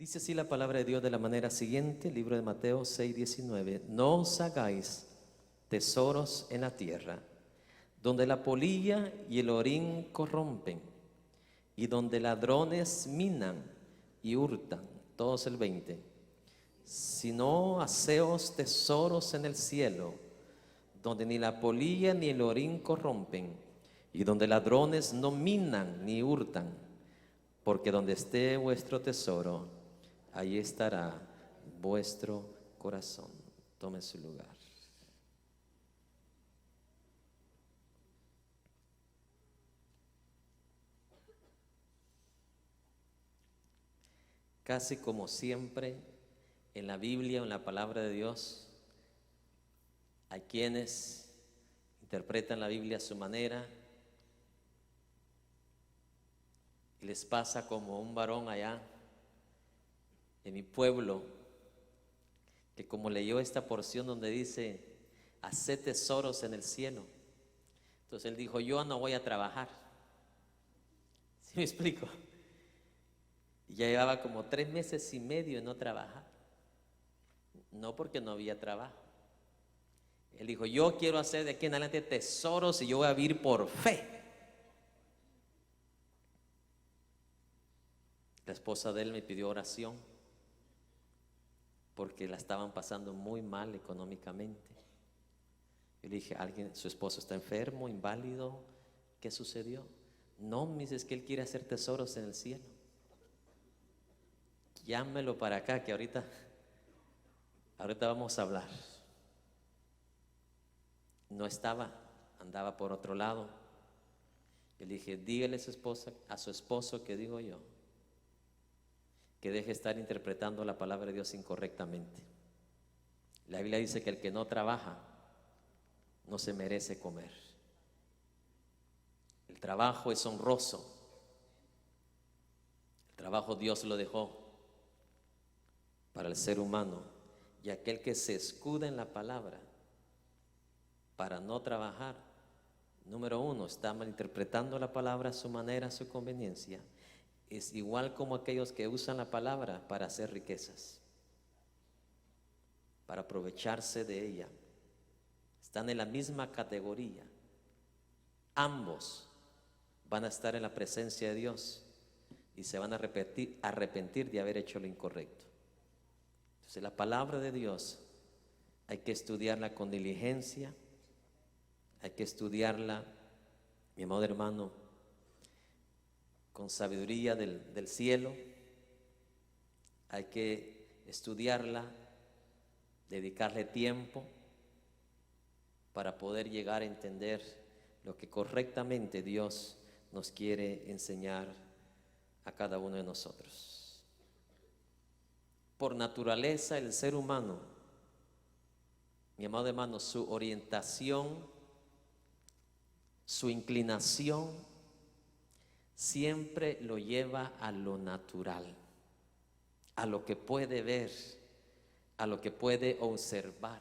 Dice así la palabra de Dios de la manera siguiente, libro de Mateo 6:19. No os hagáis tesoros en la tierra, donde la polilla y el orín corrompen, y donde ladrones minan y hurtan. Todos el 20. Sino haceos tesoros en el cielo, donde ni la polilla ni el orín corrompen, y donde ladrones no minan ni hurtan, porque donde esté vuestro tesoro, ahí estará vuestro corazón. Tome su lugar. Casi como siempre en la Biblia o en la palabra de Dios, hay quienes interpretan la Biblia a su manera y les pasa como un varón allá en mi pueblo, que como leyó esta porción donde dice, haced tesoros en el cielo. Entonces él dijo, yo no voy a trabajar. ¿Sí me explico? Y ya llevaba como 3 meses y medio en no trabajar. No porque no había trabajo. Él dijo, yo quiero hacer de aquí en adelante tesoros y yo voy a vivir por fe. La esposa de él me pidió oración porque la estaban pasando muy mal económicamente. Yo le dije, su esposo está enfermo, inválido, ¿qué sucedió? No, me dice, es que él quiere hacer tesoros en el cielo. Llámelo para acá, que ahorita vamos a hablar. No estaba, andaba por otro lado. Yo le dije, dígale a su esposo que digo yo, que deje estar interpretando la palabra de Dios incorrectamente. La Biblia dice que el que no trabaja no se merece comer. El trabajo es honroso. El trabajo Dios lo dejó para el ser humano, y aquel que se escuda en la palabra para no trabajar, número uno, está malinterpretando la palabra a su manera, a su conveniencia. Es igual como aquellos que usan la palabra para hacer riquezas, para aprovecharse de ella. Están en la misma categoría. Ambos van a estar en la presencia de Dios y se van a arrepentir de haber hecho lo incorrecto. Entonces la palabra de Dios hay que estudiarla con diligencia, hay que estudiarla, mi amado hermano, con sabiduría del cielo. Hay que estudiarla, dedicarle tiempo para poder llegar a entender lo que correctamente Dios nos quiere enseñar a cada uno de nosotros. Por naturaleza el ser humano, mi amado hermano, su orientación, su inclinación siempre lo lleva a lo natural, a lo que puede ver, a lo que puede observar.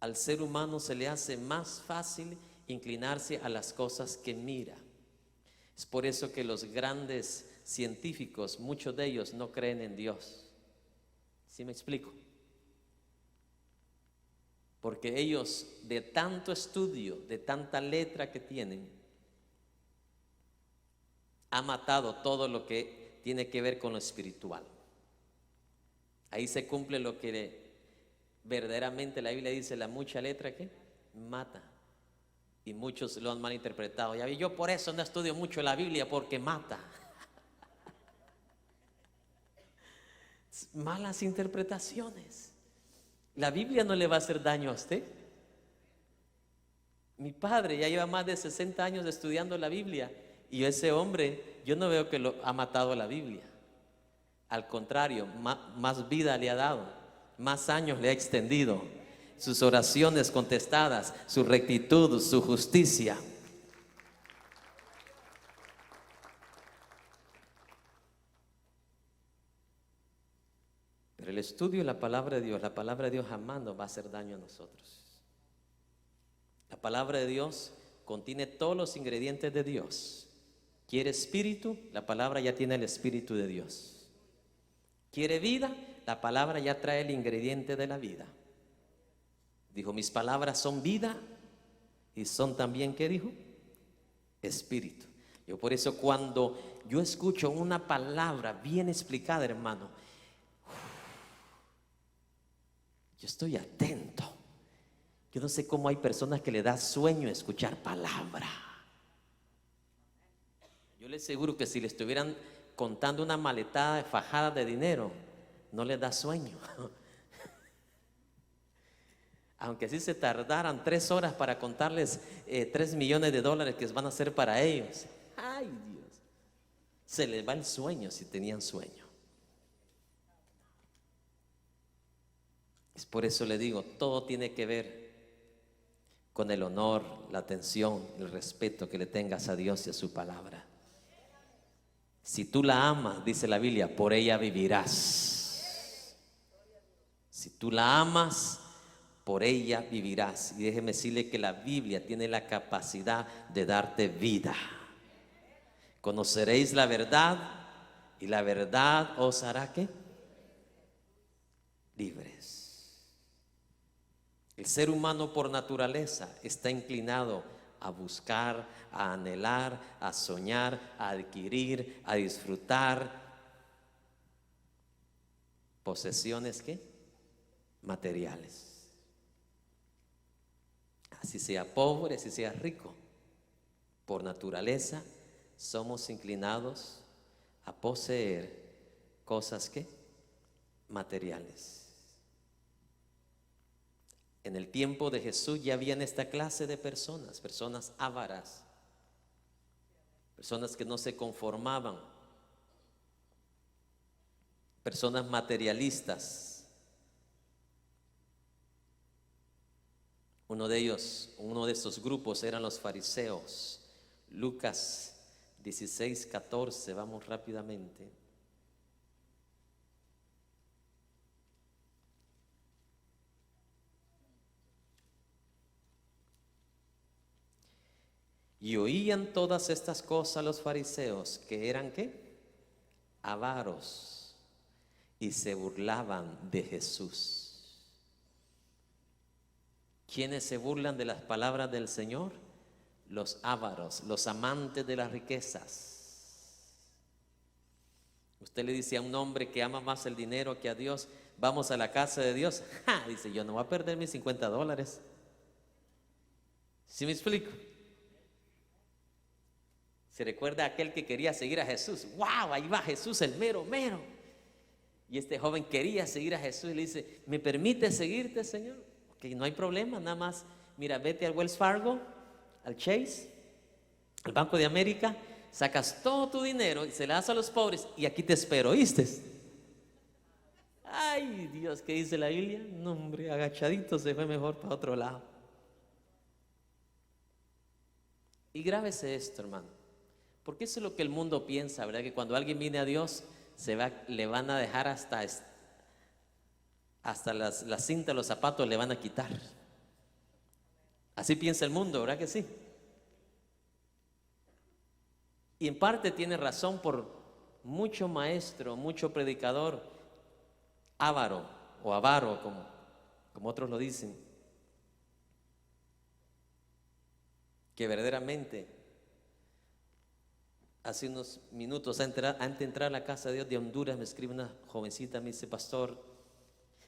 Al ser humano se le hace más fácil inclinarse a las cosas que mira. Es por eso que los grandes científicos, muchos de ellos no creen en Dios. ¿Sí me explico? Porque ellos, de tanto estudio, de tanta letra que tienen, ha matado todo lo que tiene que ver con lo espiritual. Ahí se cumple lo que verdaderamente la Biblia dice, la mucha letra que mata. Y muchos lo han malinterpretado. Ya vi, yo por eso no estudio mucho la Biblia, porque mata. Malas interpretaciones. La Biblia no le va a hacer daño a usted. Mi padre ya lleva más de 60 años estudiando la Biblia, y ese hombre, yo no veo que lo ha matado la Biblia. Al contrario, más vida le ha dado, más años le ha extendido, sus oraciones contestadas, su rectitud, su justicia. Pero el estudio de la palabra de Dios jamás nos va a hacer daño a nosotros. La palabra de Dios contiene todos los ingredientes de Dios. ¿Quiere espíritu? La palabra ya tiene el espíritu de Dios. ¿Quiere vida? La palabra ya trae el ingrediente de la vida. Dijo, mis palabras son vida y son también, ¿qué dijo? Espíritu. Yo por eso cuando yo escucho una palabra bien explicada, hermano, yo estoy atento. Yo no sé cómo hay personas que le da sueño escuchar palabra. Yo les aseguro que si le estuvieran contando una maletada de fajada de dinero, no les da sueño. Aunque así se tardaran 3 horas para contarles 3 millones de dólares que van a ser para ellos. Ay, Dios. Se les va el sueño si tenían sueño. Es por eso le digo, todo tiene que ver con el honor, la atención, el respeto que le tengas a Dios y a su palabra. Si tú la amas, dice la Biblia, por ella vivirás. Si tú la amas, por ella vivirás. Y déjeme decirle que la Biblia tiene la capacidad de darte vida. Conoceréis la verdad y la verdad os hará ¿qué? Libres. El ser humano por naturaleza está inclinado a buscar, a anhelar, a soñar, a adquirir, a disfrutar posesiones ¿qué? Materiales. Así sea pobre, así sea rico, por naturaleza somos inclinados a poseer cosas ¿qué? Materiales. En el tiempo de Jesús ya habían esta clase de personas, personas ávaras, personas que no se conformaban, personas materialistas. Uno de estos grupos eran los fariseos. Lucas 16:14, vamos rápidamente. Y oían todas estas cosas los fariseos, que eran ¿qué? Avaros, y se burlaban de Jesús. ¿Quiénes se burlan de las palabras del Señor? Los ávaros, los amantes de las riquezas. Usted le dice a un hombre que ama más el dinero que a Dios, vamos a la casa de Dios. ¡Ja! Dice, yo no voy a perder mis $50. ¿Sí me explico? Se recuerda a aquel que quería seguir a Jesús. ¡Wow! Ahí va Jesús, el mero, mero. Y este joven quería seguir a Jesús y le dice, ¿me permite seguirte, Señor? Ok, no hay problema, nada más, mira, vete al Wells Fargo, al Chase, al Banco de América, sacas todo tu dinero y se lo das a los pobres y aquí te espero, ¿oíste? Ay, Dios, ¿qué dice la Biblia? No, hombre, agachadito se fue mejor para otro lado. Y grábese esto, hermano, porque eso es lo que el mundo piensa, ¿verdad? Que cuando alguien viene a Dios, le van a dejar hasta las cintas, los zapatos le van a quitar. Así piensa el mundo, ¿verdad que sí? Y en parte tiene razón por mucho maestro, mucho predicador avaro o avaro, como otros lo dicen, que verdaderamente hace unos minutos antes de entrar a la casa de Dios de Honduras me escribe una jovencita, me dice, pastor,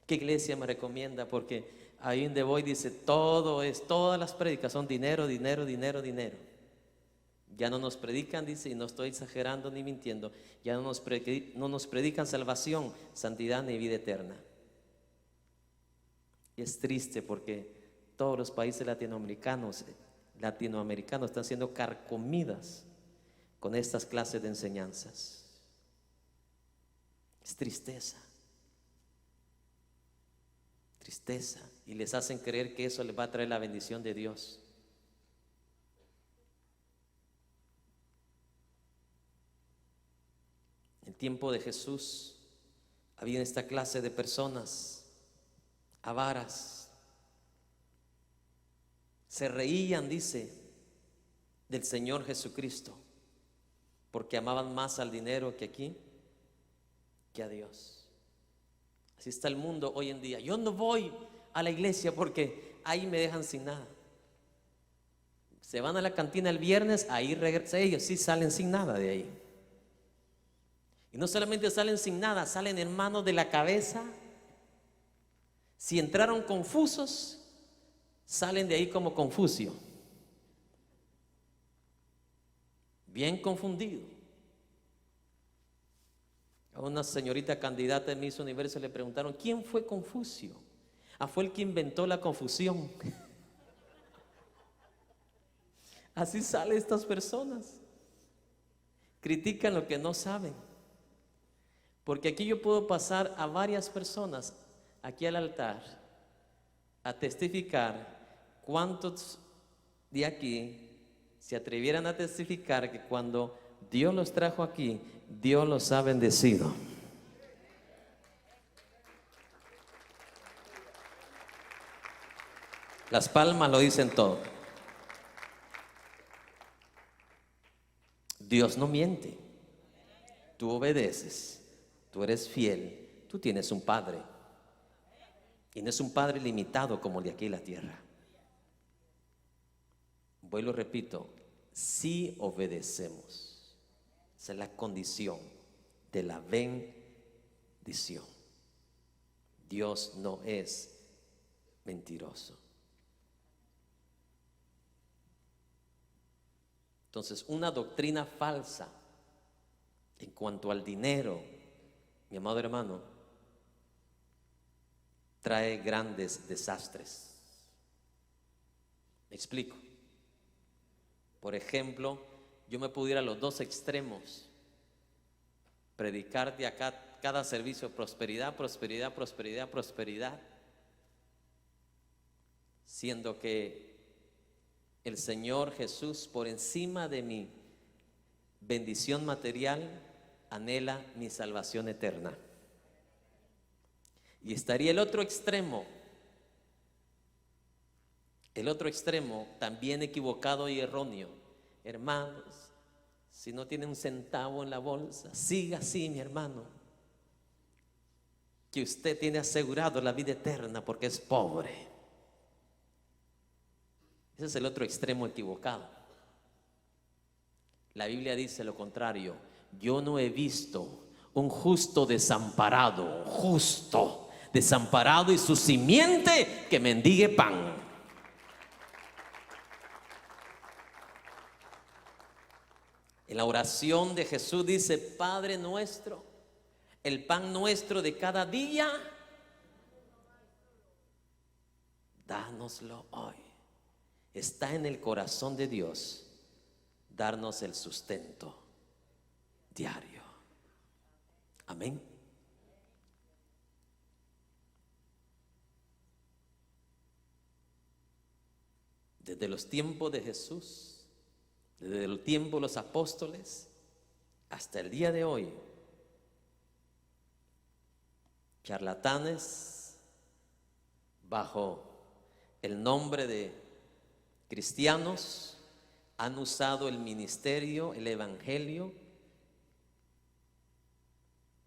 ¿qué iglesia me recomienda? Porque ahí donde voy dice, todas las prédicas son dinero, dinero, dinero, dinero. Ya no nos predican, dice, y no estoy exagerando ni mintiendo, ya no nos predican salvación, santidad ni vida eterna. Y es triste porque todos los países latinoamericanos están siendo carcomidas con estas clases de enseñanzas. Es tristeza. Tristeza. Y les hacen creer que eso les va a traer la bendición de Dios. En el tiempo de Jesús había esta clase de personas avaras. Se reían, dice, del Señor Jesucristo, porque amaban más al dinero que a Dios. Así está el mundo hoy en día. Yo no voy a la iglesia porque ahí me dejan sin nada. Se van a la cantina el viernes, ahí regresan. Ellos sí salen sin nada de ahí. Y no solamente salen sin nada, salen hermanos de la cabeza. Si entraron confusos, salen de ahí como Confucio. Bien confundido. A una señorita candidata de Miss Universo le preguntaron: ¿quién fue Confucio? Fue el que inventó la confusión. Así salen estas personas. Critican lo que no saben. Porque aquí yo puedo pasar a varias personas aquí al altar a testificar. ¿Cuántos de aquí se atrevieran a testificar que cuando Dios los trajo aquí, Dios los ha bendecido? Las palmas lo dicen todo. Dios no miente. Tú obedeces, tú eres fiel, tú tienes un Padre. Y no es un Padre limitado como el de aquí en la tierra. Vuelvo y repito, si obedecemos. Esa es la condición de la bendición. Dios no es mentiroso. Entonces, una doctrina falsa en cuanto al dinero, mi amado hermano, trae grandes desastres. Me explico. Por ejemplo, yo me pudiera a los dos extremos, predicar de acá cada servicio: prosperidad, prosperidad, prosperidad, prosperidad, siendo que el Señor Jesús, por encima de mi bendición material, anhela mi salvación eterna. Y estaría el otro extremo también equivocado y erróneo. Hermanos, si no tiene un centavo en la bolsa, siga así, mi hermano, que usted tiene asegurado la vida eterna porque es pobre. Ese es el otro extremo equivocado. La Biblia dice lo contrario: yo no he visto un justo desamparado, y su simiente que mendigue pan. En la oración de Jesús dice: Padre nuestro, el pan nuestro de cada día, dánoslo hoy. Está en el corazón de Dios darnos el sustento diario. Amén. Desde los tiempos de Jesús, desde el tiempo de los apóstoles, hasta el día de hoy, charlatanes bajo el nombre de cristianos han usado el ministerio, el evangelio,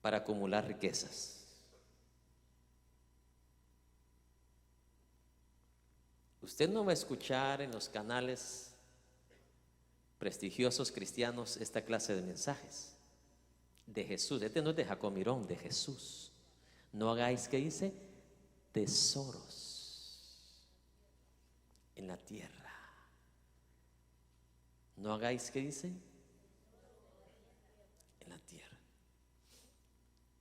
para acumular riquezas. Usted no va a escuchar en los canales prestigiosos cristianos esta clase de mensajes de Jesús. Este no es de Jacomirón, de Jesús. No hagáis, ¿qué dice? Tesoros en la tierra. No hagáis, ¿qué dice? En la tierra.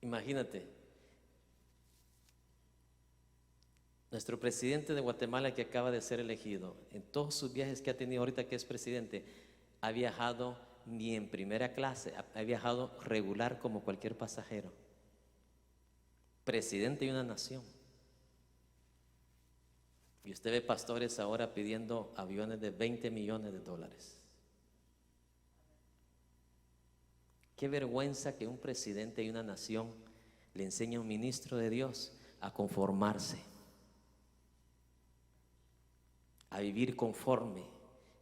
Imagínate, nuestro presidente de Guatemala, que acaba de ser elegido, en todos sus viajes que ha tenido ahorita que es presidente, ha viajado ni en primera clase, ha viajado regular como cualquier pasajero. Presidente de una nación. Y usted ve pastores ahora pidiendo aviones de $20 millones. Qué vergüenza que un presidente de una nación le enseñe a un ministro de Dios a conformarse, a vivir conforme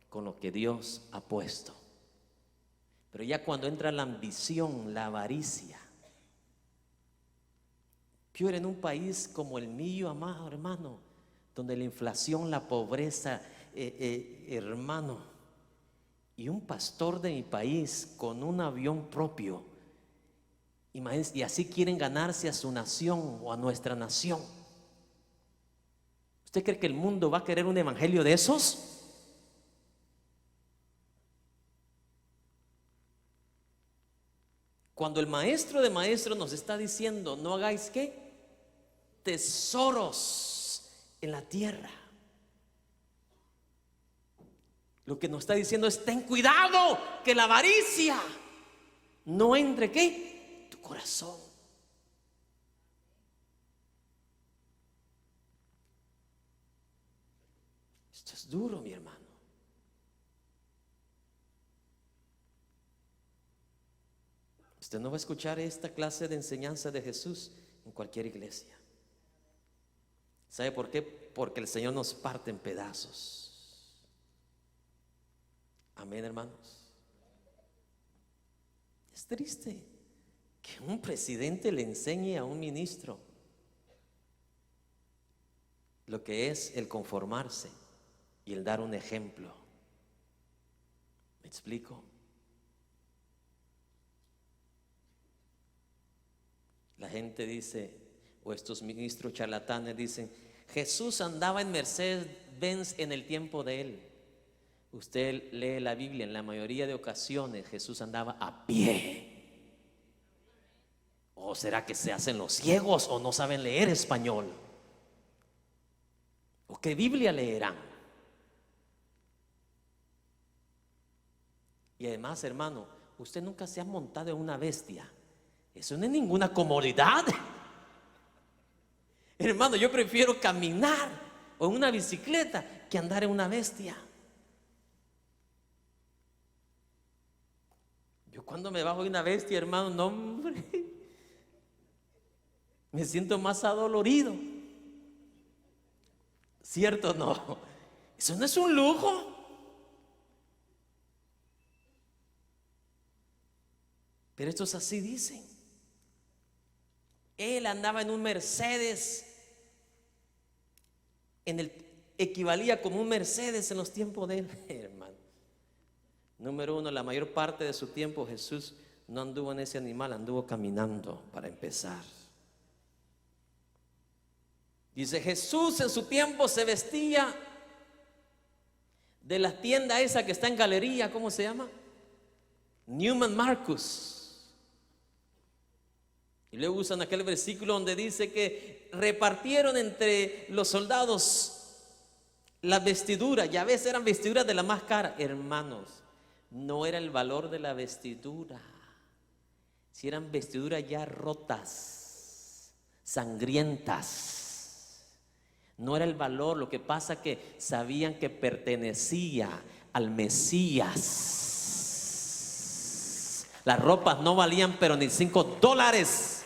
con lo que Dios ha puesto. Pero ya cuando entra la ambición, la avaricia, Peor en un país como el mío, amado hermano, donde la inflación, la pobreza, hermano, y un pastor de mi país con un avión propio, imagínense, y así quieren ganarse a su nación o a nuestra nación. ¿Usted cree que el mundo va a querer un evangelio de esos? Cuando el maestro de maestros nos está diciendo, no hagáis ¿qué? Tesoros en la tierra. Lo que nos está diciendo es, ten cuidado que la avaricia no entre ¿qué? Tu corazón. Esto es duro, mi hermano. Usted no va a escuchar esta clase de enseñanza de Jesús en cualquier iglesia. ¿Sabe por qué? Porque el Señor nos parte en pedazos. Amén, hermanos. Es triste que un presidente le enseñe a un ministro lo que es el conformarse y el dar un ejemplo. ¿Me explico? La gente dice, o estos ministros charlatanes dicen, Jesús andaba en Mercedes-Benz en el tiempo de él. Usted lee la Biblia, en la mayoría de ocasiones Jesús andaba a pie. ¿O será que se hacen los ciegos o no saben leer español? ¿O qué Biblia leerán? Y además, hermano, usted nunca se ha montado en una bestia. Eso no es ninguna comodidad. Hermano, yo prefiero caminar o en una bicicleta que andar en una bestia. Yo cuando me bajo de una bestia, hermano, no, hombre, me siento más adolorido. ¿Cierto o no? Eso no es un lujo. Pero estos así dicen. Él andaba en un Mercedes, equivalía como un Mercedes en los tiempos de él, hermano. Número uno, la mayor parte de su tiempo Jesús no anduvo en ese animal, anduvo caminando para empezar. Dice, Jesús en su tiempo se vestía de la tienda esa que está en galería, ¿cómo se llama? Neiman Marcus. Y luego usan aquel versículo donde dice que repartieron entre los soldados las vestiduras, y a veces eran vestiduras de la más cara. Hermanos, no era el valor de la vestidura, si eran vestiduras ya rotas, sangrientas. No era el valor, lo que pasa que sabían que pertenecía al Mesías. Las ropas no valían pero ni $5.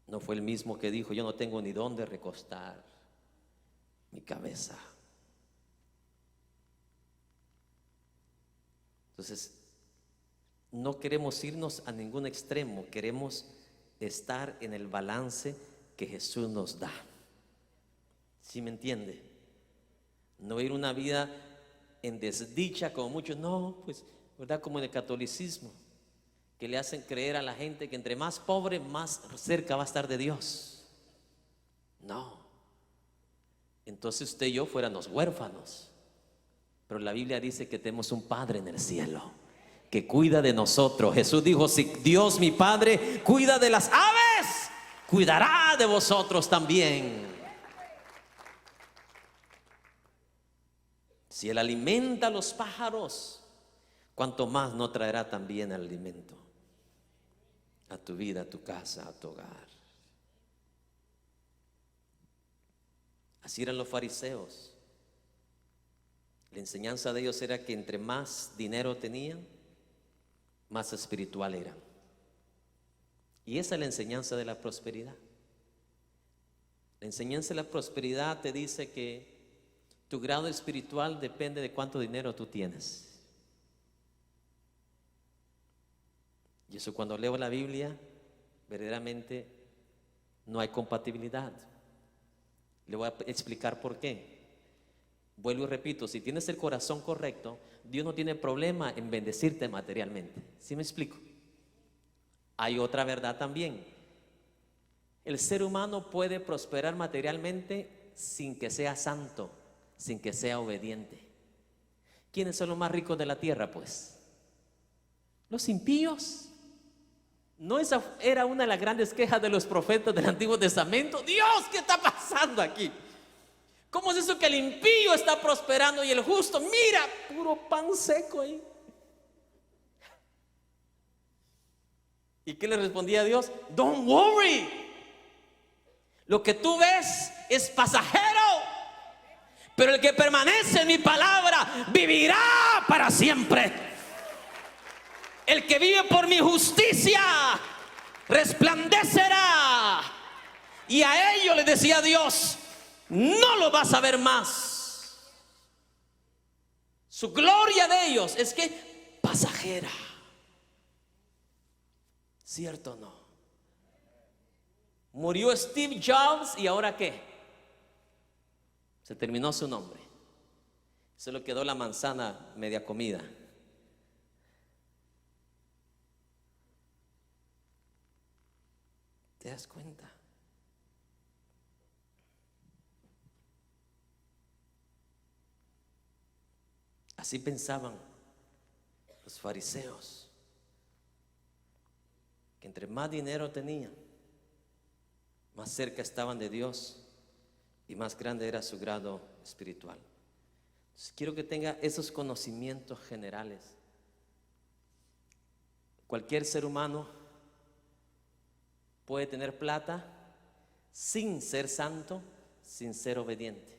No fue el mismo que dijo, yo no tengo ni dónde recostar mi cabeza. Entonces, no queremos irnos a ningún extremo, queremos estar en el balance que Jesús nos da. ¿Sí me entiende? No ir una vida en desdicha como muchos, no, pues, ¿verdad? Como en el catolicismo, que le hacen creer a la gente que entre más pobre, más cerca va a estar de Dios. No. Entonces usted y yo fuéramos huérfanos. Pero la Biblia dice que tenemos un Padre en el cielo que cuida de nosotros. Jesús dijo, si Dios mi Padre cuida de las aves, cuidará de vosotros también. Si Él alimenta a los pájaros, cuánto más no traerá también el alimento a tu vida, a tu casa, a tu hogar. Así eran los fariseos. La enseñanza de ellos era que entre más dinero tenían, más espiritual eran. Y esa es la enseñanza de la prosperidad. La enseñanza de la prosperidad te dice que tu grado espiritual depende de cuánto dinero tú tienes. Y eso, cuando leo la Biblia, verdaderamente no hay compatibilidad. Le voy a explicar por qué. Vuelvo y repito, si tienes el corazón correcto, Dios no tiene problema en bendecirte materialmente. ¿Sí me explico? Hay otra verdad también. El ser humano puede prosperar materialmente sin que sea santo, sin que sea obediente. ¿Quiénes son los más ricos de la tierra, pues? Los impíos. ¿No esa era una de las grandes quejas de los profetas del Antiguo Testamento? Dios, ¿qué está pasando aquí? ¿Cómo es eso que el impío está prosperando y el justo, mira, puro pan seco ahí? ¿Y qué le respondía a Dios? Don't worry. Lo que tú ves es pasajero, pero el que permanece en mi palabra vivirá para siempre. El que vive por mi justicia resplandecerá. Y a ellos le decía Dios, no lo vas a ver más. Su gloria de ellos es que pasajera. ¿Cierto o no? Murió Steve Jobs y ahora ¿qué? Se terminó su nombre. Solo quedó la manzana media comida. ¿Te das cuenta? Así pensaban los fariseos, que entre más dinero tenían, más cerca estaban de Dios y más grande era su grado espiritual. Entonces, quiero que tenga esos conocimientos generales. Cualquier ser humano puede tener plata sin ser santo, sin ser obediente.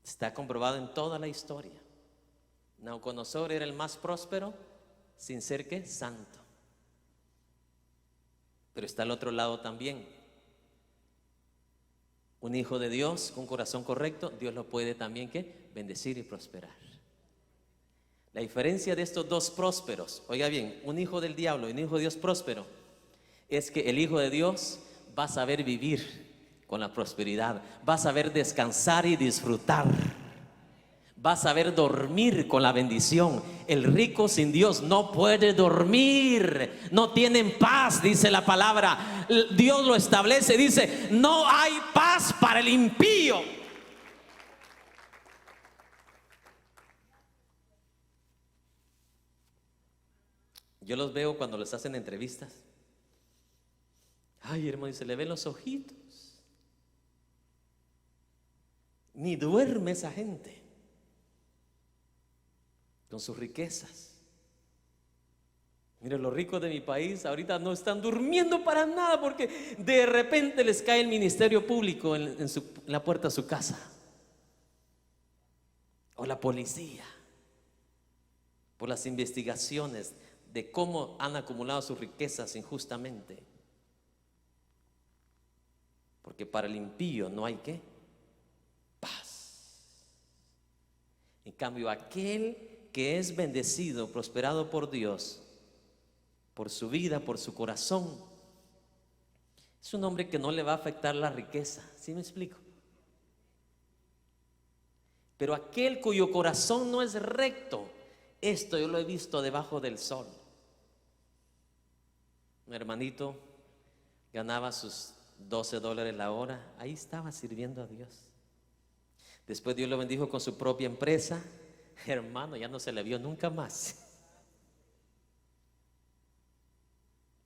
Está comprobado en toda la historia. Nabucodonosor era el más próspero sin ser ¿qué? Santo. Pero está al otro lado también. Un hijo de Dios con corazón correcto, Dios lo puede también ¿qué? Bendecir y prosperar. La diferencia de estos dos prósperos, oiga bien, un hijo del diablo y un hijo de Dios próspero, es que el hijo de Dios va a saber vivir con la prosperidad, va a saber descansar y disfrutar, va a saber dormir con la bendición. El rico sin Dios no puede dormir, no tienen paz, dice la palabra. Dios lo establece, dice, no hay paz para el impío. Yo los veo cuando les hacen entrevistas. Ay, hermano, y se le ven los ojitos. Ni duerme esa gente con sus riquezas. Mire, los ricos de mi país ahorita no están durmiendo para nada porque de repente les cae el ministerio público en la puerta de su casa, o la policía, por las investigaciones de cómo han acumulado sus riquezas injustamente. Porque para el impío no hay ¿qué? Paz. En cambio, aquel que es bendecido, prosperado por Dios, por su vida, por su corazón, es un hombre que no le va a afectar la riqueza. ¿Sí me explico? Pero aquel cuyo corazón no es recto, esto yo lo he visto debajo del sol. Un hermanito ganaba sus $12 la hora, ahí estaba sirviendo a Dios. Después Dios lo bendijo con su propia empresa. Hermano, ya no se le vio nunca más.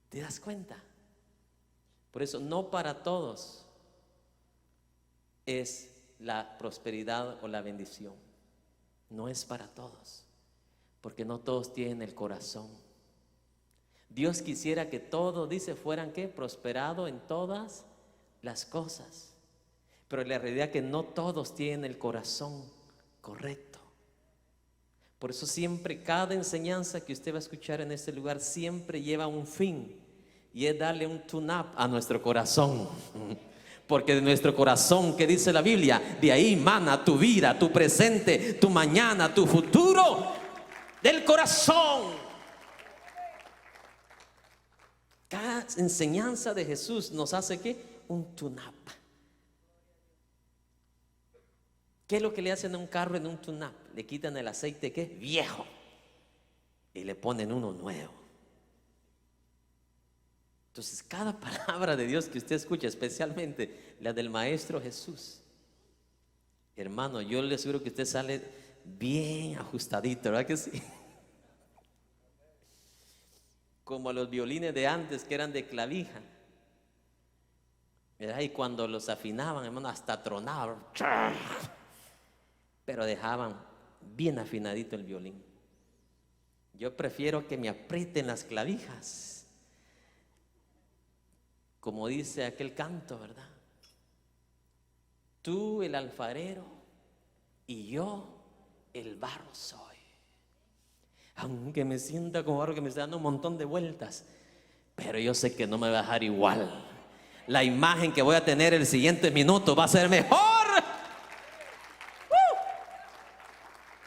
¿Te das cuenta? Por eso no para todos es la prosperidad o la bendición. No es para todos, porque no todos tienen el corazón. Dios quisiera que todos, dice, fueran ¿qué? Prosperado en todas las cosas. Pero la realidad es que no todos tienen el corazón correcto. Por eso siempre cada enseñanza que usted va a escuchar en este lugar siempre lleva un fin, y es darle un tune-up a nuestro corazón. Porque de nuestro corazón, que dice la Biblia, de ahí mana tu vida, tu presente, tu mañana, tu futuro. del corazón. Cada enseñanza de Jesús nos hace ¿qué? Un tune-up. ¿Qué es lo que le hacen a un carro en un tune-up? Le quitan el aceite ¿qué? Viejo y le ponen uno nuevo. Entonces cada palabra de Dios que usted escucha, especialmente la del Maestro Jesús, hermano, yo le aseguro que usted sale bien ajustadito, ¿verdad que sí? Como los violines de antes que eran de clavija, ¿verdad? Y cuando los afinaban, hermano, hasta tronaban, pero dejaban bien afinadito el violín. Yo prefiero que me aprieten las clavijas, como dice aquel canto, ¿verdad? Tú el alfarero y yo el barro soy. Aunque me sienta como barro que me está dando un montón de vueltas, pero yo sé que no me va a dejar igual. La imagen que voy a tener el siguiente minuto va a ser mejor.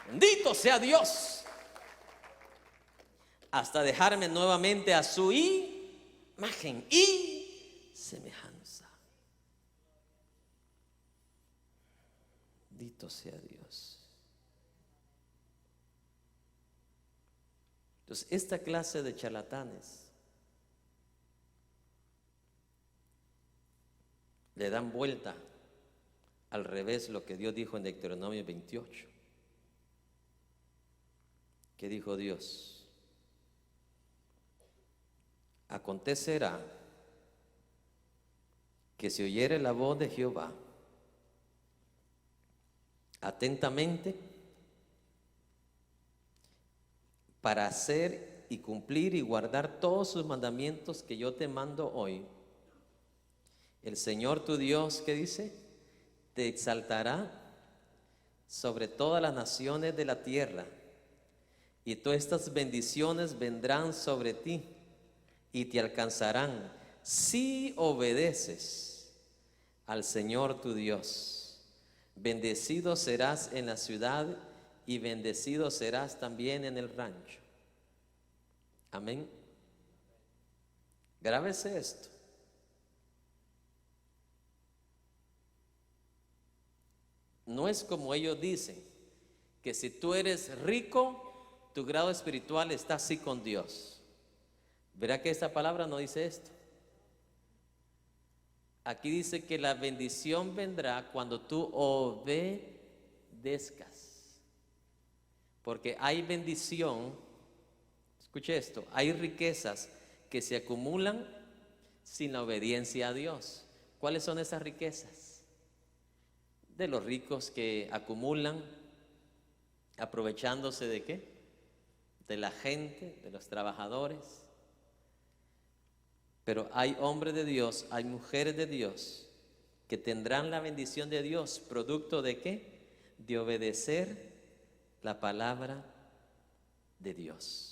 Bendito sea Dios. Hasta dejarme nuevamente a su imagen y semejanza. Bendito sea Dios. Entonces, esta clase de charlatanes le dan vuelta al revés lo que Dios dijo en Deuteronomio 28. ¿Qué dijo Dios? Acontecerá que si oyere la voz de Jehová atentamente para hacer y cumplir y guardar todos sus mandamientos que yo te mando hoy, el Señor tu Dios, ¿qué dice? Te exaltará sobre todas las naciones de la tierra, y todas estas bendiciones vendrán sobre ti y te alcanzarán si obedeces al Señor tu Dios. Bendecido serás en la ciudad y bendecido serás también en el rancho. Amén. Grábese esto. No es como ellos dicen, que si tú eres rico, tu grado espiritual está así con Dios. Verá que esta palabra no dice esto. Aquí dice que la bendición vendrá cuando tú obedezcas. Porque hay bendición, escuche esto, hay riquezas que se acumulan sin la obediencia a Dios. ¿Cuáles son esas riquezas? De los ricos que acumulan aprovechándose de ¿qué? De la gente, de los trabajadores. Pero hay hombres de Dios, hay mujeres de Dios que tendrán la bendición de Dios, producto de ¿qué? De obedecer la palabra de Dios.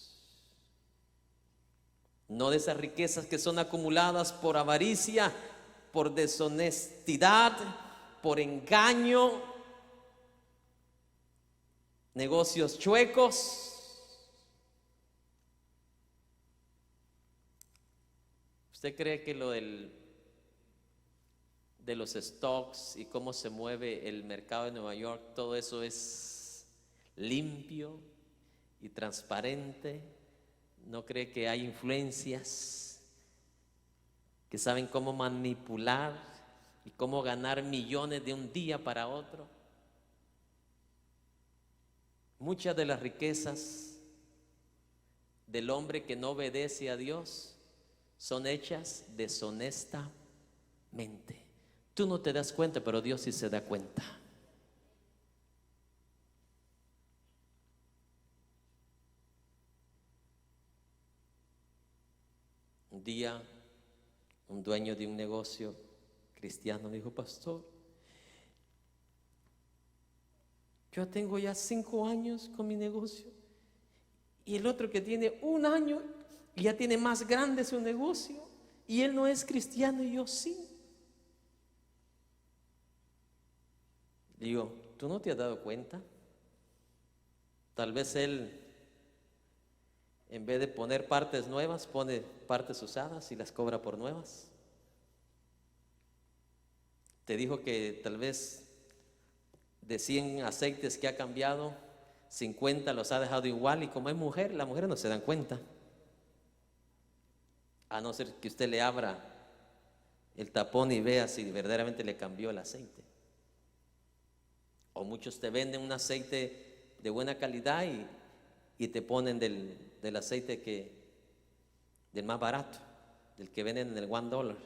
No de esas riquezas que son acumuladas por avaricia, por deshonestidad, por engaño, negocios chuecos. ¿Usted cree que lo de los stocks y cómo se mueve el mercado de Nueva York, todo eso es limpio y transparente? ¿No cree que hay influencias que saben cómo manipular y cómo ganar millones de un día para otro? Muchas de las riquezas del hombre que no obedece a Dios son hechas deshonestamente. Tú no te das cuenta, pero Dios sí se da cuenta. Un día, un dueño de un negocio cristiano me dijo: pastor, yo tengo ya 5 años con mi negocio, y el otro que tiene 1 año y ya tiene más grande su negocio, y él no es cristiano y yo sí. Digo, ¿tú no te has dado cuenta? Tal vez él En vez de poner partes nuevas, pone partes usadas y las cobra por nuevas. Te dijo que tal vez de 100 aceites que ha cambiado, 50 los ha dejado igual, y como es mujer, las mujeres no se dan cuenta, a no ser que usted le abra el tapón y vea si verdaderamente le cambió el aceite. O muchos te venden un aceite de buena calidad y te ponen del aceite del más barato, del que venden en el $1.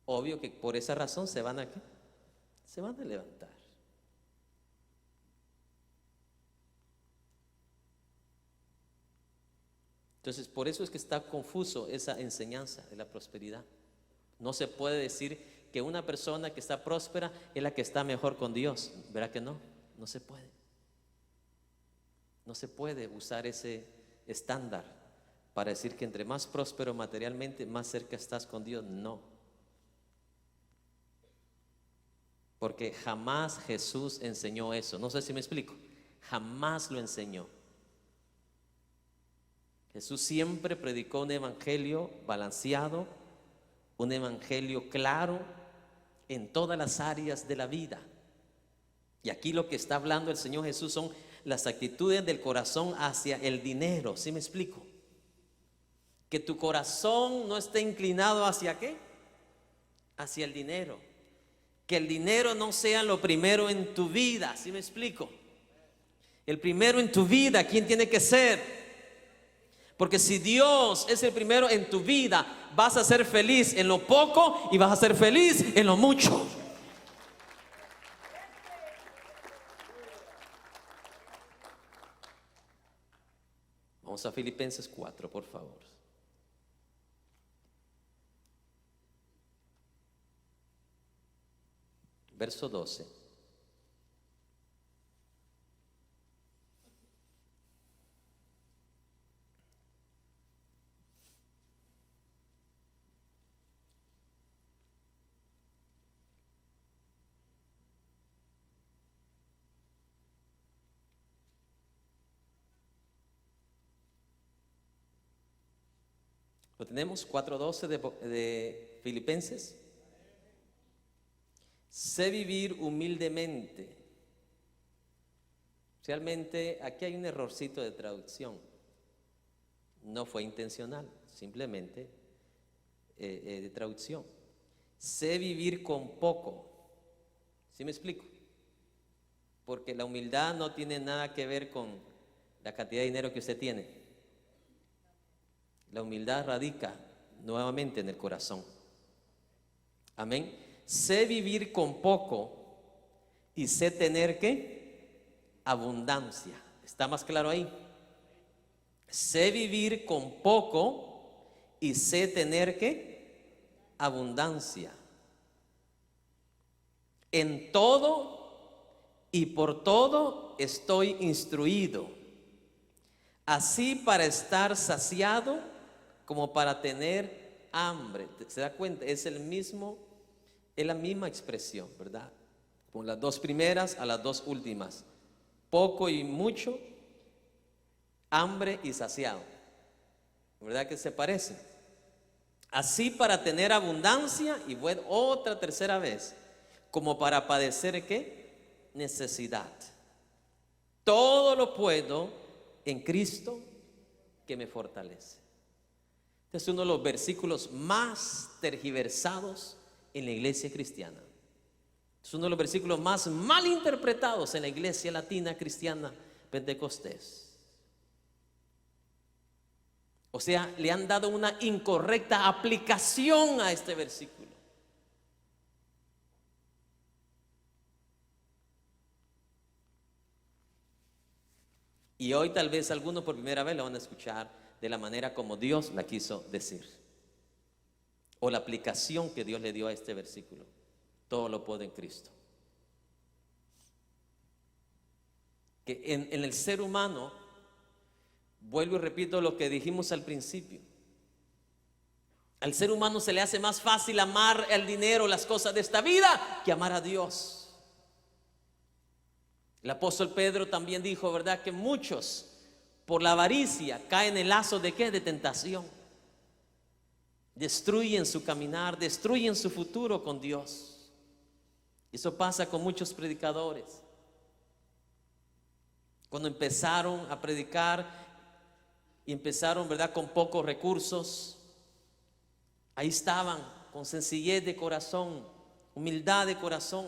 Obvio que por esa razón se van a levantar. Entonces, por eso es que está confuso esa enseñanza de la prosperidad. No se puede decir que una persona que está próspera es la que está mejor con Dios. ¿Verdad que no? No se puede. No se puede usar ese estándar para decir que entre más próspero materialmente, más cerca estás con Dios. No. Porque jamás Jesús enseñó eso. No sé si me explico. Jamás lo enseñó. Jesús siempre predicó un evangelio balanceado, un evangelio claro en todas las áreas de la vida. Y aquí lo que está hablando el Señor Jesús son las actitudes del corazón hacia el dinero. ¿Sí me explico? Que tu corazón no esté inclinado ¿hacia qué? Hacia el dinero. Que el dinero no sea lo primero en tu vida. ¿Sí me explico? El primero en tu vida, ¿quién tiene que ser? Porque si Dios es el primero en tu vida, vas a ser feliz en lo poco y vas a ser feliz en lo mucho. Vamos a Filipenses 4, por favor. Verso 12. ¿Lo tenemos? 4:12 de Filipenses. Sé vivir humildemente. Realmente aquí hay un errorcito de traducción. No fue intencional, simplemente de traducción. Sé vivir con poco. ¿Sí me explico? Porque la humildad no tiene nada que ver con la cantidad de dinero que usted tiene. La humildad radica nuevamente en el corazón. Amén. Sé vivir con poco y sé tener ¿qué? Abundancia. ¿Está más claro ahí? Sé vivir con poco y sé tener ¿qué? Abundancia. En todo y por todo estoy instruido, así para estar saciado como para tener hambre. ¿Se da cuenta? Es la misma expresión, ¿verdad? Con las dos primeras a las dos últimas. Poco y mucho, hambre y saciado. ¿Verdad que se parecen? Así para tener abundancia, y bueno, otra tercera vez, como para padecer ¿qué? Necesidad. Todo lo puedo en Cristo que me fortalece. Este es uno de los versículos más tergiversados en la iglesia cristiana. Es uno de los versículos más mal interpretados en la iglesia latina cristiana pentecostés. O sea, le han dado una incorrecta aplicación a este versículo. Y hoy tal vez algunos por primera vez lo van a escuchar de la manera como Dios la quiso decir, o la aplicación que Dios le dio a este versículo. Todo lo puedo en Cristo. Que en el ser humano, vuelvo y repito lo que dijimos al principio, al ser humano se le hace más fácil amar el dinero, las cosas de esta vida, que amar a Dios. El apóstol Pedro también dijo, ¿verdad?, que muchos por la avaricia, cae en el lazo de ¿qué? De tentación. Destruyen su caminar, destruyen su futuro con Dios. Eso pasa con muchos predicadores. Cuando empezaron a predicar y empezaron, ¿verdad?, con pocos recursos, ahí estaban, con sencillez de corazón, humildad de corazón.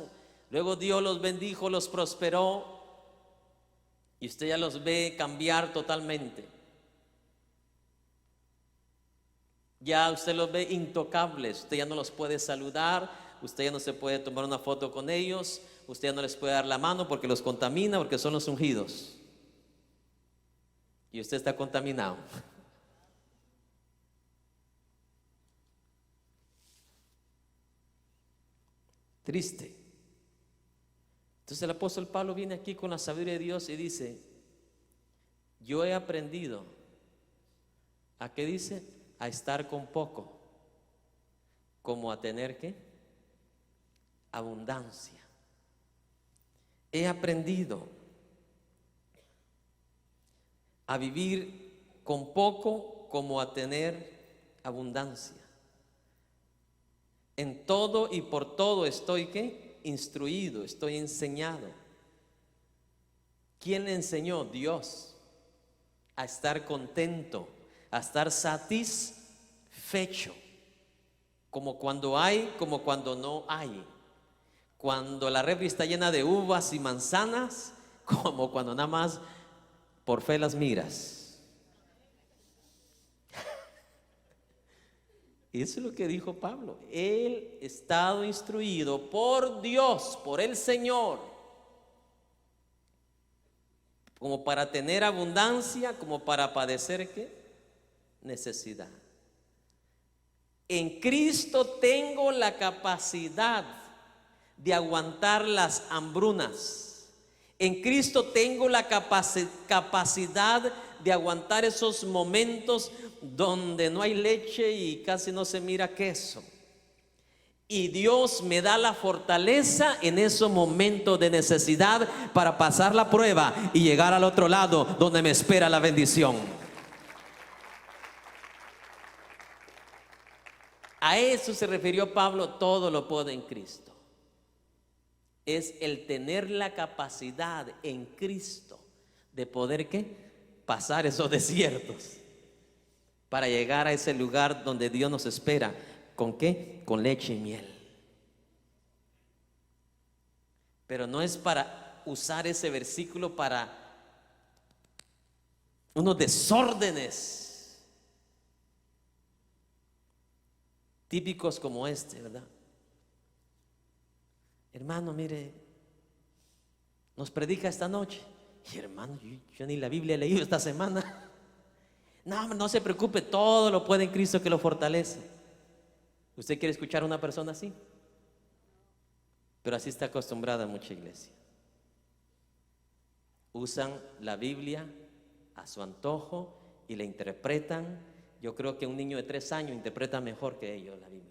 Luego Dios los bendijo, los prosperó, y usted ya los ve cambiar totalmente. Ya usted los ve intocables, usted ya no los puede saludar, usted ya no se puede tomar una foto con ellos, usted ya no les puede dar la mano porque los contamina, porque son los ungidos. Y usted está contaminado. Triste. Entonces el apóstol Pablo viene aquí con la sabiduría de Dios y dice: yo he aprendido ¿a qué dice? A estar con poco, como a tener ¿qué? Abundancia. He aprendido a vivir con poco como a tener abundancia. En todo y por todo estoy ¿qué? Instruido, estoy enseñado. ¿Quién le enseñó? Dios. A estar contento, a estar satisfecho, como cuando hay, como cuando no hay. Cuando la refri está llena de uvas y manzanas, como cuando nada más por fe las miras. Eso es lo que dijo Pablo. Él ha estado instruido por Dios, por el Señor, como para tener abundancia, como para padecer ¿qué? Necesidad. En Cristo tengo la capacidad de aguantar las hambrunas. En Cristo tengo la capacidad de aguantar esos momentos donde no hay leche y casi no se mira queso. Y Dios me da la fortaleza en esos momentos de necesidad para pasar la prueba y llegar al otro lado donde me espera la bendición. A eso se refirió Pablo: todo lo puedo en Cristo. Es el tener la capacidad en Cristo de poder ¿qué? Pasar esos desiertos para llegar a ese lugar donde Dios nos espera. ¿Con qué? Con leche y miel. Pero no es para usar ese versículo para unos desórdenes típicos como este, ¿verdad? Hermano, mire, nos predica esta noche. Y hermano, yo ni la Biblia he leído esta semana. No se preocupe, todo lo puede en Cristo que lo fortalece. ¿Usted quiere escuchar a una persona así? Pero así está acostumbrada mucha iglesia. Usan la Biblia a su antojo y la interpretan. Yo creo que un niño de 3 años interpreta mejor que ellos la Biblia.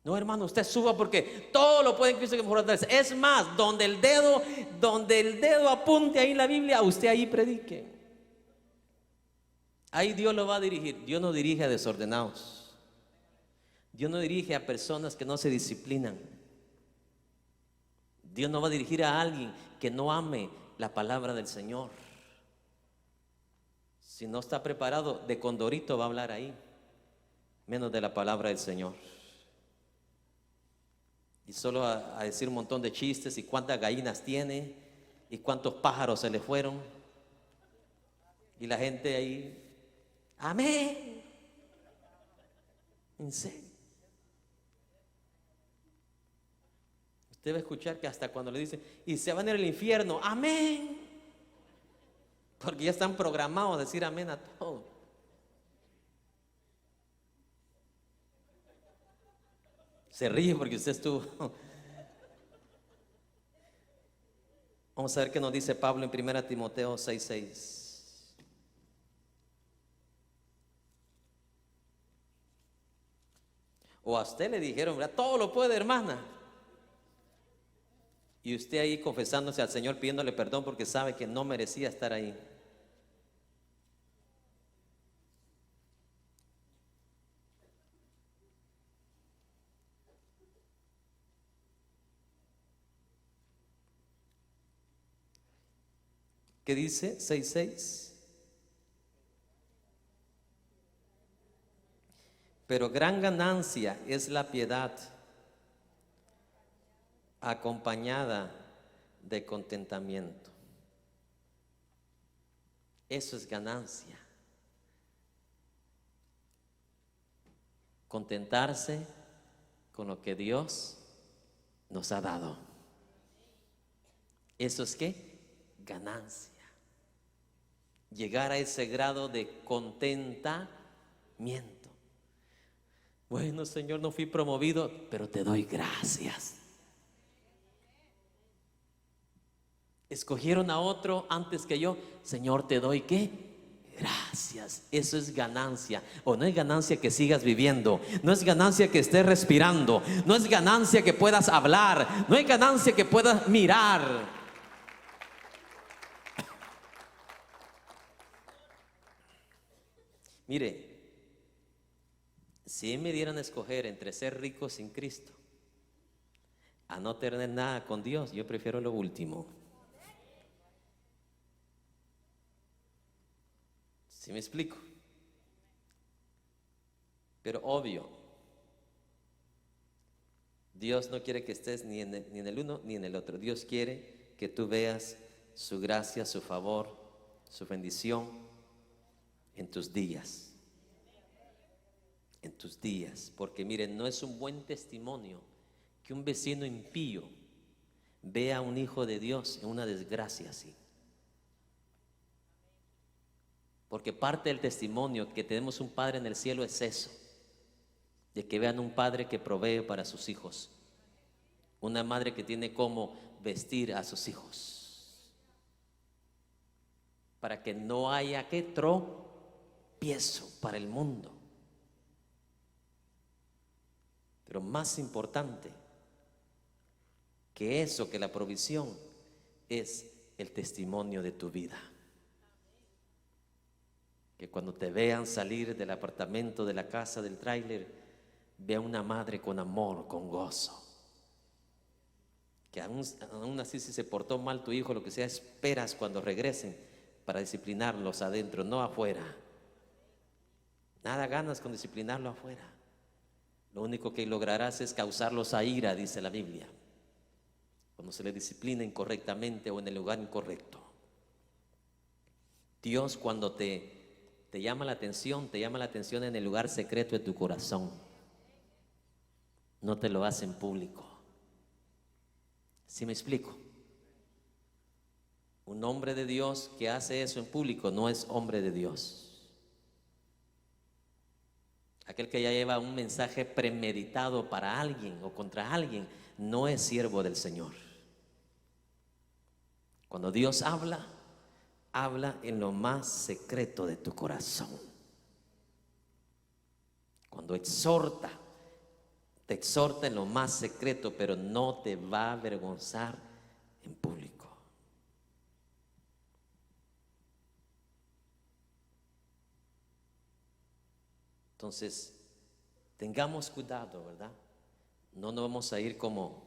No, hermano, usted suba porque todo lo puede en Cristo que me fortalece. Es más, donde el dedo apunte ahí en la Biblia, usted ahí predique. Ahí Dios lo va a dirigir. Dios no dirige a desordenados. Dios no dirige a personas que no se disciplinan. Dios no va a dirigir a alguien que no ame la palabra del Señor. Si no está preparado, de condorito va a hablar ahí, menos de la palabra del Señor. Y solo a decir un montón de chistes y cuántas gallinas tiene y cuántos pájaros se le fueron. Y la gente ahí, amén. En serio. Usted va a escuchar que hasta cuando le dicen, y se van a ir al infierno, amén. Porque ya están programados a decir amén a todo. Se ríe porque usted estuvo. Vamos a ver qué nos dice Pablo en 1 Timoteo 6:6. O a usted le dijeron, ¿verdad? Todo lo puede, hermana. Y usted ahí confesándose al Señor, pidiéndole perdón porque sabe que no merecía estar ahí. ¿Qué dice? 6:6. Pero gran ganancia es la piedad acompañada de contentamiento. Eso es ganancia. Contentarse con lo que Dios nos ha dado. ¿Eso es qué? Ganancia. Llegar a ese grado de contentamiento. Bueno, Señor, no fui promovido, pero te doy gracias. Escogieron a otro antes que yo. Señor, te doy ¿qué? Gracias. Eso es ganancia. O no es ganancia que sigas viviendo, no es ganancia que estés respirando, no es ganancia que puedas hablar, no es ganancia que puedas mirar. Mire, si me dieran a escoger entre ser rico sin Cristo a no tener nada con Dios, yo prefiero lo último. ¿Sí me explico? Pero obvio, Dios no quiere que estés ni en el uno ni en el otro. Dios quiere que tú veas su gracia, su favor, su bendición en tus días. En tus días. Porque miren, no es un buen testimonio que un vecino impío vea a un hijo de Dios en una desgracia así. Porque parte del testimonio que tenemos un Padre en el cielo es eso, de que vean un padre que provee para sus hijos, una madre que tiene cómo vestir a sus hijos, para que no haya que tropiezo para el mundo. Pero más importante que eso, que la provisión, es el testimonio de tu vida. Que cuando te vean salir del apartamento, de la casa, del tráiler, vea una madre con amor, con gozo. Que aún así, si se portó mal tu hijo, lo que sea, esperas cuando regresen para disciplinarlos adentro, no afuera. Nada ganas con disciplinarlo afuera. Lo único que lograrás es causarlos a ira, dice la Biblia, cuando se les disciplina incorrectamente o en el lugar incorrecto. Dios, cuando te llama la atención, te llama la atención en el lugar secreto de tu corazón. No te lo hace en público. ¿Sí me explico? Un hombre de Dios que hace eso en público no es hombre de Dios. Aquel que ya lleva un mensaje premeditado para alguien o contra alguien no es siervo del Señor. Cuando Dios habla, habla en lo más secreto de tu corazón. Cuando exhorta, te exhorta en lo más secreto, pero no te va a avergonzar en público. Entonces, tengamos cuidado, ¿verdad? No nos vamos a ir como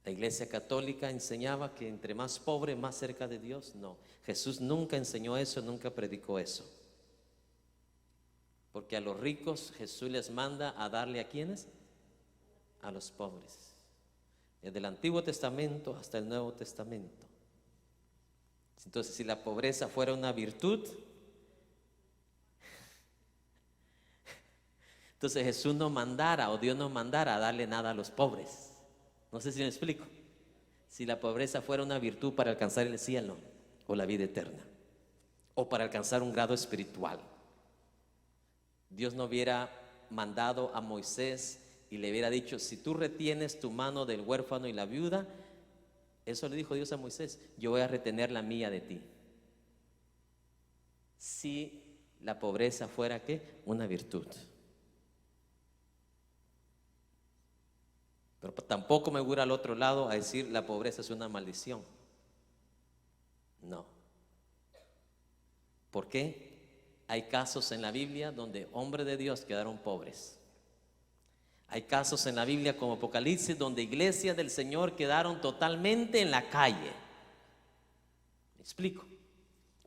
la Iglesia Católica enseñaba, que entre más pobre, más cerca de Dios. No, Jesús nunca enseñó eso, nunca predicó eso. Porque a los ricos Jesús les manda a darle ¿a quiénes? A los pobres. Desde el Antiguo Testamento hasta el Nuevo Testamento. Entonces, si la pobreza fuera una virtud, entonces Jesús no mandara, o Dios no mandara a darle nada a los pobres. No sé si me explico. Si la pobreza fuera una virtud para alcanzar el cielo o la vida eterna, o para alcanzar un grado espiritual, Dios no hubiera mandado a Moisés y le hubiera dicho: si tú retienes tu mano del huérfano y la viuda, eso le dijo Dios a Moisés, yo voy a retener la mía de ti. Si la pobreza fuera ¿qué? Una virtud. Pero tampoco me voy al otro lado a decir la pobreza es una maldición. No. ¿Por qué? Hay casos en la Biblia donde hombres de Dios quedaron pobres. Hay casos en la Biblia como Apocalipsis donde iglesias del Señor quedaron totalmente en la calle. ¿Me explico?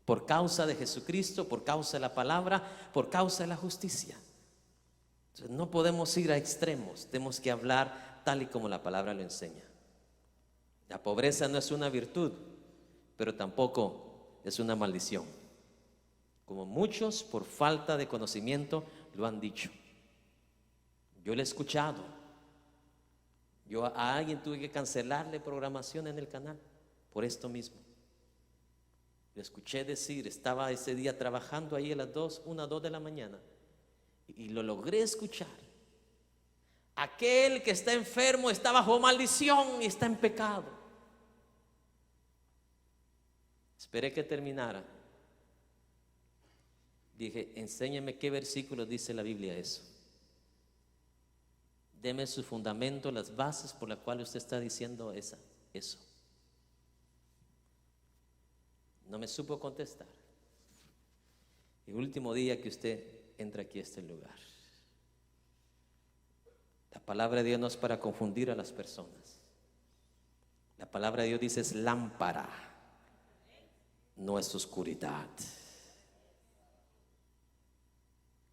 Por causa de Jesucristo, por causa de la palabra, por causa de la justicia. Entonces, no podemos ir a extremos, tenemos que hablar tal y como la palabra lo enseña. La pobreza no es una virtud, pero tampoco es una maldición, como muchos por falta de conocimiento lo han dicho. Yo lo he escuchado. Yo a alguien tuve que cancelarle programación en el canal por esto mismo. Lo escuché decir, estaba ese día trabajando ahí a las 2 de la mañana y lo logré escuchar. Aquel que está enfermo está bajo maldición y está en pecado. Esperé que terminara. Dije, enséñeme qué versículo dice la Biblia eso. Deme su fundamento, las bases por las cuales usted está diciendo eso. No me supo contestar. El último día que usted entra aquí a este lugar. La palabra de Dios no es para confundir a las personas. La palabra de Dios dice es lámpara, no es oscuridad.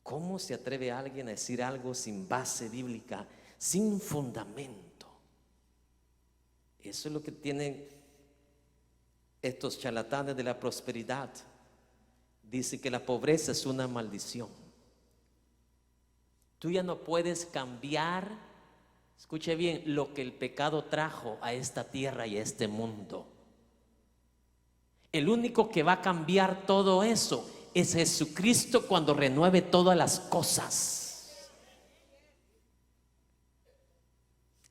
¿Cómo se atreve alguien a decir algo sin base bíblica, sin fundamento? Eso es lo que tienen estos charlatanes de la prosperidad. Dice que la pobreza es una maldición. Tú ya no puedes cambiar, escuche bien, lo que el pecado trajo a esta tierra y a este mundo. El único que va a cambiar todo eso es Jesucristo cuando renueve todas las cosas.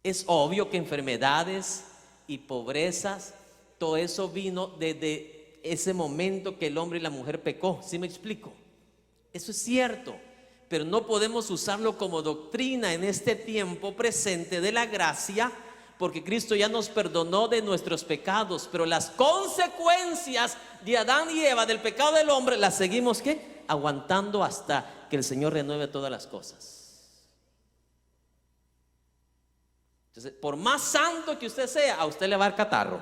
Es obvio que enfermedades y pobrezas, todo eso vino desde ese momento que el hombre y la mujer pecó. ¿Sí me explico? Eso es cierto, pero no podemos usarlo como doctrina en este tiempo presente de la gracia, porque Cristo ya nos perdonó de nuestros pecados, pero las consecuencias de Adán y Eva del pecado del hombre las seguimos ¿qué? Aguantando hasta que el Señor renueve todas las cosas. Entonces, por más santo que usted sea, a usted le va a dar catarro.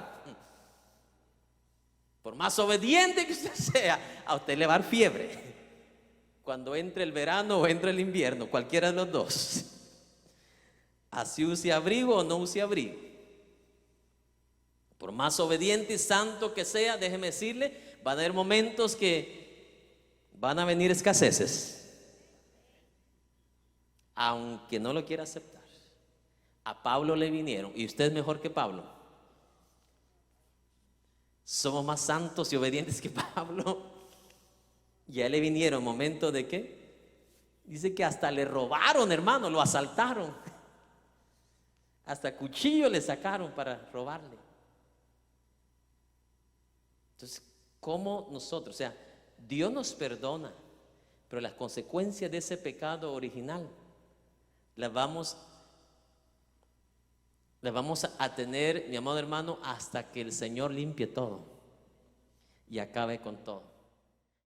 Por más obediente que usted sea, a usted le va a dar fiebre cuando entre el verano o entre el invierno, cualquiera de los dos. Así use abrigo o no use abrigo. Por más obediente y santo que sea, déjeme decirle, van a haber momentos que van a venir escaseces, aunque no lo quiera aceptar. A Pablo le vinieron, y usted es mejor que Pablo. Somos más santos y obedientes que Pablo. Y a él le vinieron momentos de ¿qué? Dice que hasta le robaron, hermano, lo asaltaron. Hasta cuchillo le sacaron para robarle. Entonces, ¿cómo nosotros? O sea, Dios nos perdona, pero las consecuencias de ese pecado original las vamos a tener, mi amado hermano, hasta que el Señor limpie todo y acabe con todo.